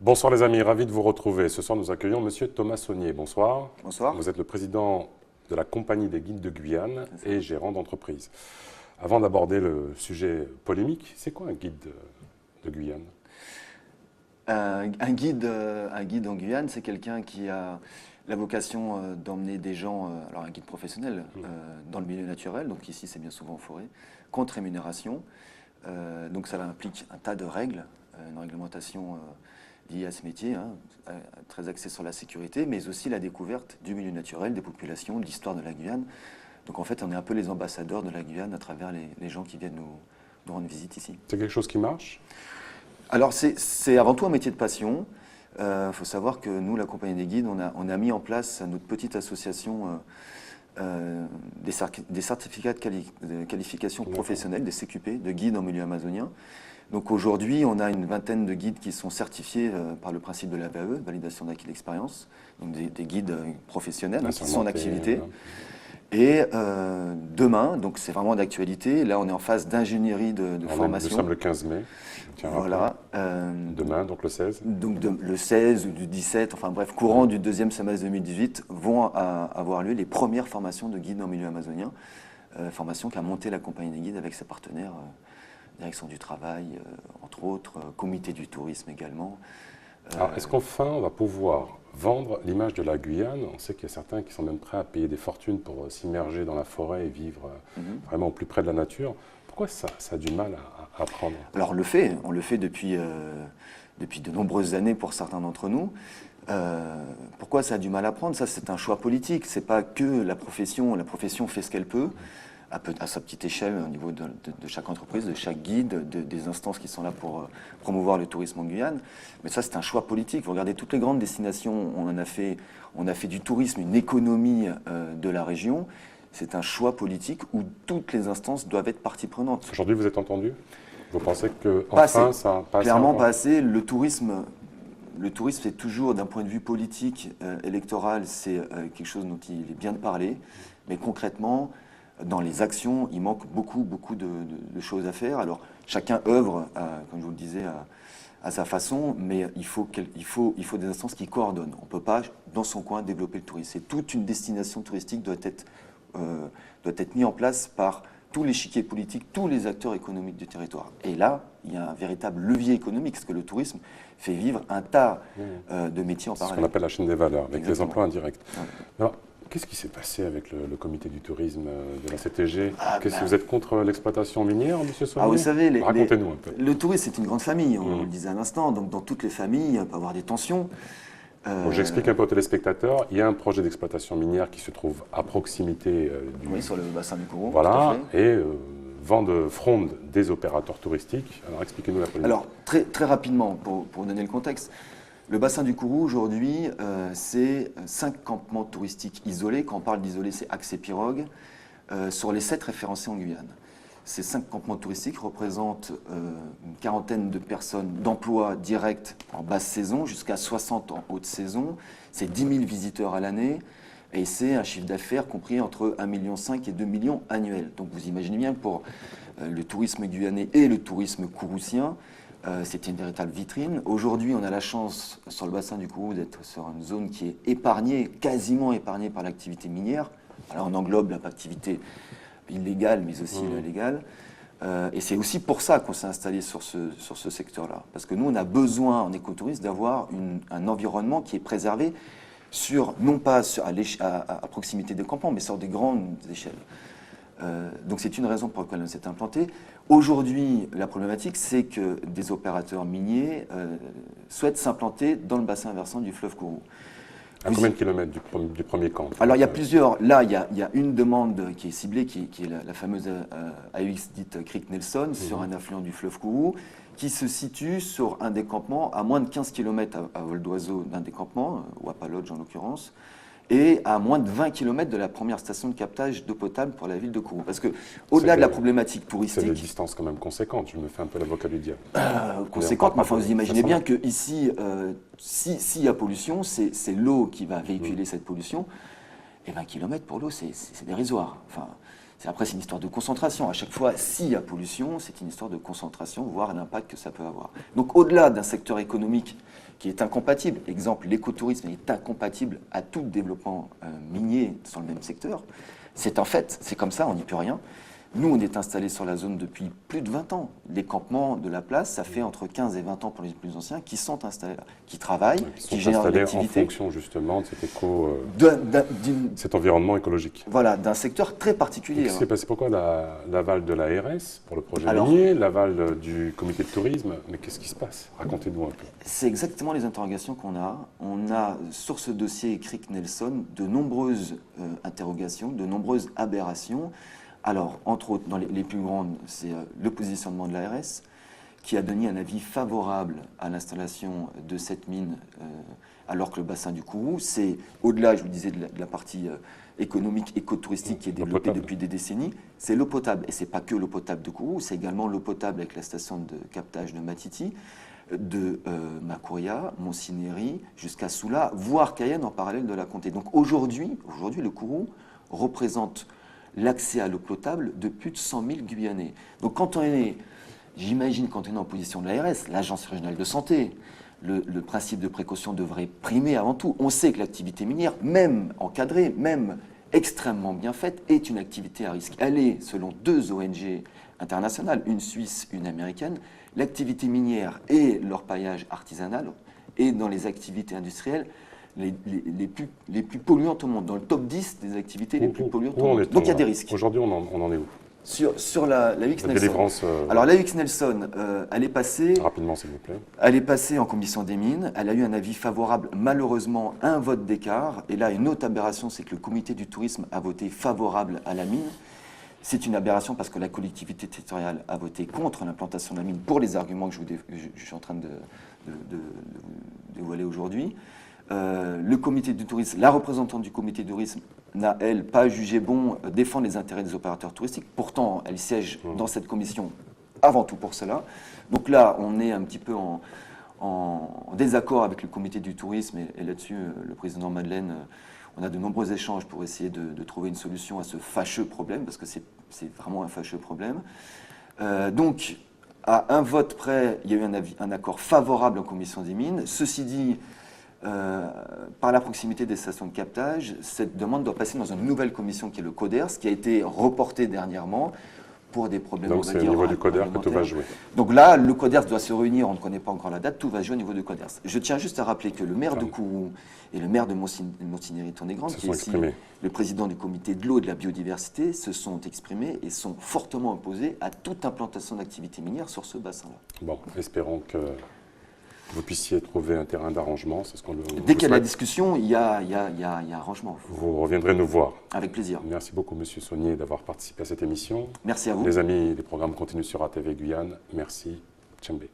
Bonsoir les amis, ravi de vous retrouver. Ce soir, nous accueillons Monsieur Thomas Saunier. Bonsoir. Bonsoir. Vous êtes le président de la Compagnie des guides de Guyane et gérant d'entreprise. Avant d'aborder le sujet polémique, c'est quoi un guide de Guyane? Un guide en Guyane, c'est quelqu'un qui a la vocation d'emmener des gens, alors un guide professionnel, dans le milieu naturel, donc ici c'est bien souvent en forêt, contre rémunération. Donc ça implique un tas de règles, une réglementation liée à ce métier, très axée sur la sécurité, mais aussi la découverte du milieu naturel, des populations, de l'histoire de la Guyane. Donc en fait, on est un peu les ambassadeurs de la Guyane à travers les gens qui viennent nous rendre visite ici. C'est quelque chose qui marche? Alors c'est avant tout un métier de passion. Faut savoir que nous, la Compagnie des guides, on a mis en place notre petite association des certificats de qualification professionnelle, des CQP, de guides en milieu amazonien. Donc aujourd'hui, on a une vingtaine de guides qui sont certifiés par le principe de la VAE, validation d'acquis d'expérience, donc des guides professionnels qui sont en activité. Et demain, donc c'est vraiment d'actualité, là on est en phase d'ingénierie de formation. Nous sommes le 15 mai. Voilà. Demain, donc le 16. Donc le 16 ou du 17, enfin bref, courant du deuxième semestre 2018, vont avoir lieu les premières formations de guides en milieu amazonien. Formation qu'a monté la Compagnie des guides avec ses partenaires, Direction du Travail, entre autres, Comité du tourisme également. Alors, est-ce qu'enfin on va pouvoir vendre l'image de la Guyane? On sait qu'il y a certains qui sont même prêts à payer des fortunes pour s'immerger dans la forêt et vivre vraiment au plus près de la nature. Pourquoi ça a du mal à apprendre? Alors on le fait depuis de nombreuses années pour certains d'entre nous. Pourquoi ça a du mal à apprendre? Ça, c'est un choix politique. C'est pas que la profession fait ce qu'elle peut, à sa petite échelle, au niveau de chaque entreprise, de chaque guide, des instances qui sont là pour promouvoir le tourisme en Guyane. Mais ça, c'est un choix politique. Vous regardez toutes les grandes destinations, on a fait du tourisme une économie de la région. C'est un choix politique où toutes les instances doivent être partie prenante. Aujourd'hui, vous êtes entendu? Vous pensez que Pas enfin, assez. ça passe? Clairement pas assez. Le tourisme, c'est toujours, d'un point de vue politique, électoral, c'est quelque chose dont il est bien de parler. Mais concrètement, dans les actions, il manque beaucoup de choses à faire. Alors, chacun œuvre, comme je vous le disais, à sa façon, mais il faut des instances qui coordonnent. On ne peut pas, dans son coin, développer le tourisme. C'est toute une destination touristique doit être mise en place par tout l'échiquier politique, tous les acteurs économiques du territoire. Et là, il y a un véritable levier économique, parce que le tourisme fait vivre un tas de métiers en parallèle. Ce qu'on appelle la chaîne des valeurs, avec Exactement. les emplois indirects. Ouais. Alors, qu'est-ce qui s'est passé avec le comité du tourisme de la CTG? Ben, Vous êtes contre l'exploitation minière, monsieur Saunier? vous savez, racontez-nous un peu. le tourisme, c'est une grande famille, on le disait à l'instant. Donc, dans toutes les familles, il peut y avoir des tensions. Bon, j'explique un peu aux téléspectateurs. Il y a un projet d'exploitation minière qui se trouve à proximité Oui, sur le bassin du Kourou. Voilà, et fronde des opérateurs touristiques. Alors, expliquez-nous la polémique. Alors, très rapidement, pour donner le contexte, le bassin du Kourou, aujourd'hui, c'est 5 campements touristiques isolés. Quand on parle d'isolés, c'est accès pirogue, sur les 7 référencés en Guyane. Ces 5 campements touristiques représentent une quarantaine de personnes d'emploi direct en basse saison, jusqu'à 60 en haute saison. C'est 10 000 visiteurs à l'année et c'est un chiffre d'affaires compris entre 1,5 million et 2 millions annuels. Donc vous imaginez bien que pour le tourisme guyanais et le tourisme kouroussien, c'était une véritable vitrine. Aujourd'hui, on a la chance sur le bassin du Kourou d'être sur une zone qui est épargnée, quasiment épargnée par l'activité minière. Alors on englobe l'activité illégale, mais aussi la légale. Et c'est aussi pour ça qu'on s'est installé sur ce secteur-là. Parce que nous, on a besoin, en écotourisme, d'avoir un environnement qui est préservé non pas à proximité des campements, mais sur des grandes échelles. Donc c'est une raison pour laquelle on s'est implanté. Aujourd'hui, la problématique, c'est que des opérateurs miniers souhaitent s'implanter dans le bassin versant du fleuve Kourou. À combien de kilomètres du premier camp? Alors il y a plusieurs. Là, il y a une demande qui est ciblée, qui est la fameuse AUX dite Creek Nelson, sur un affluent du fleuve Kourou, qui se situe sur un des campements, à moins de 15 km à vol d'oiseau d'un des campements, Wapa Lodge en l'occurrence, et à moins de 20 km de la première station de captage d'eau potable pour la ville de Kourou. Parce que, au-delà de la problématique touristique... C'est des distances quand même conséquentes, je me fais un peu l'avocat du diable. Conséquentes, mais enfin, vous imaginez bien qu'ici, s'il y a pollution, c'est l'eau qui va véhiculer cette pollution, et 20 km pour l'eau, c'est dérisoire. Enfin, Après, c'est une histoire de concentration. À chaque fois, s'il y a pollution, c'est une histoire de concentration, voire l'impact que ça peut avoir. Donc, au-delà d'un secteur économique qui est incompatible, exemple, l'écotourisme est incompatible à tout développement minier sur le même secteur, c'est un fait, c'est comme ça, on n'y peut rien. Nous, on est installés sur la zone depuis plus de 20 ans. Les campements de la place, ça fait entre 15 et 20 ans pour les plus anciens qui sont installés là, qui travaillent, qui génèrent de l'activité. En fonction justement de cet cet environnement écologique. Voilà, d'un secteur très particulier. Qu'est-ce qui s'est passé? Pourquoi l'aval de l'ARS pour le projet minier, l'aval du comité de tourisme? Mais qu'est-ce qui se passe? Racontez-nous un peu. C'est exactement les interrogations qu'on a. On a sur ce dossier écrit Nelson de nombreuses interrogations, de nombreuses aberrations. Alors, entre autres, dans les plus grandes, c'est le positionnement de l'ARS, qui a donné un avis favorable à l'installation de cette mine, alors que le bassin du Kourou, c'est au-delà, je vous disais, de la partie économique, écotouristique qui est développée depuis des décennies, c'est l'eau potable. Et ce n'est pas que l'eau potable de Kourou, c'est également l'eau potable avec la station de captage de Matiti, de Makouria, Montsinéry, jusqu'à Soula, voire Cayenne en parallèle de la Comté. Donc aujourd'hui, le Kourou représente l'accès à l'eau potable de plus de 100 000 Guyanais. Donc quand on est, j'imagine, quand on est en position de l'ARS, l'Agence régionale de santé, le principe de précaution devrait primer avant tout. On sait que l'activité minière, même encadrée, même extrêmement bien faite, est une activité à risque. Elle est, selon 2 ONG internationales, une suisse, une américaine, l'activité minière et l'orpaillage artisanal, et dans les activités industrielles, les plus polluantes au monde, dans le top 10 des activités les plus polluantes au monde. Donc il y a des risques. Aujourd'hui, on en est où? Sur la UX Nelson. Alors la UX Nelson, elle est passée... Rapidement, s'il vous plaît. Elle est passée en commission des mines. Elle a eu un avis favorable, malheureusement, un vote d'écart. Et là, une autre aberration, c'est que le comité du tourisme a voté favorable à la mine. C'est une aberration parce que la collectivité territoriale a voté contre l'implantation de la mine pour les arguments que je suis en train de dévoiler aujourd'hui. Le comité du tourisme, la représentante du comité du tourisme n'a, elle, pas jugé bon défendre les intérêts des opérateurs touristiques. Pourtant, elle siège dans cette commission avant tout pour cela. Donc là, on est un petit peu en désaccord avec le comité du tourisme et là-dessus, le président Madeleine, on a de nombreux échanges pour essayer de trouver une solution à ce fâcheux problème, parce que c'est vraiment un fâcheux problème. Donc, à un vote près, il y a eu un accord favorable en commission des mines. Ceci dit, par la proximité des stations de captage, cette demande doit passer dans une nouvelle commission qui est le CODERS, qui a été reportée dernièrement pour des problèmes. Donc c'est au niveau du CODERS que tout va jouer. Donc là, le CODERS doit se réunir, on ne connaît pas encore la date, tout va jouer au niveau du CODERS. Je tiens juste à rappeler que le maire de Kourou et le maire de Montsinéry-Tourné-Grande, qui est ici le président du comité de l'eau et de la biodiversité, se sont exprimés et sont fortement opposés à toute implantation d'activité minière sur ce bassin-là. Bon, espérons que vous puissiez trouver un terrain d'arrangement, c'est ce qu'on le Dès qu'il y a la discussion, il y a arrangement. Vous reviendrez nous voir. Avec plaisir. Merci beaucoup, Monsieur Saunier, d'avoir participé à cette émission. Merci à vous. Les amis, les programmes continuent sur ATV Guyane. Merci. Tchembé.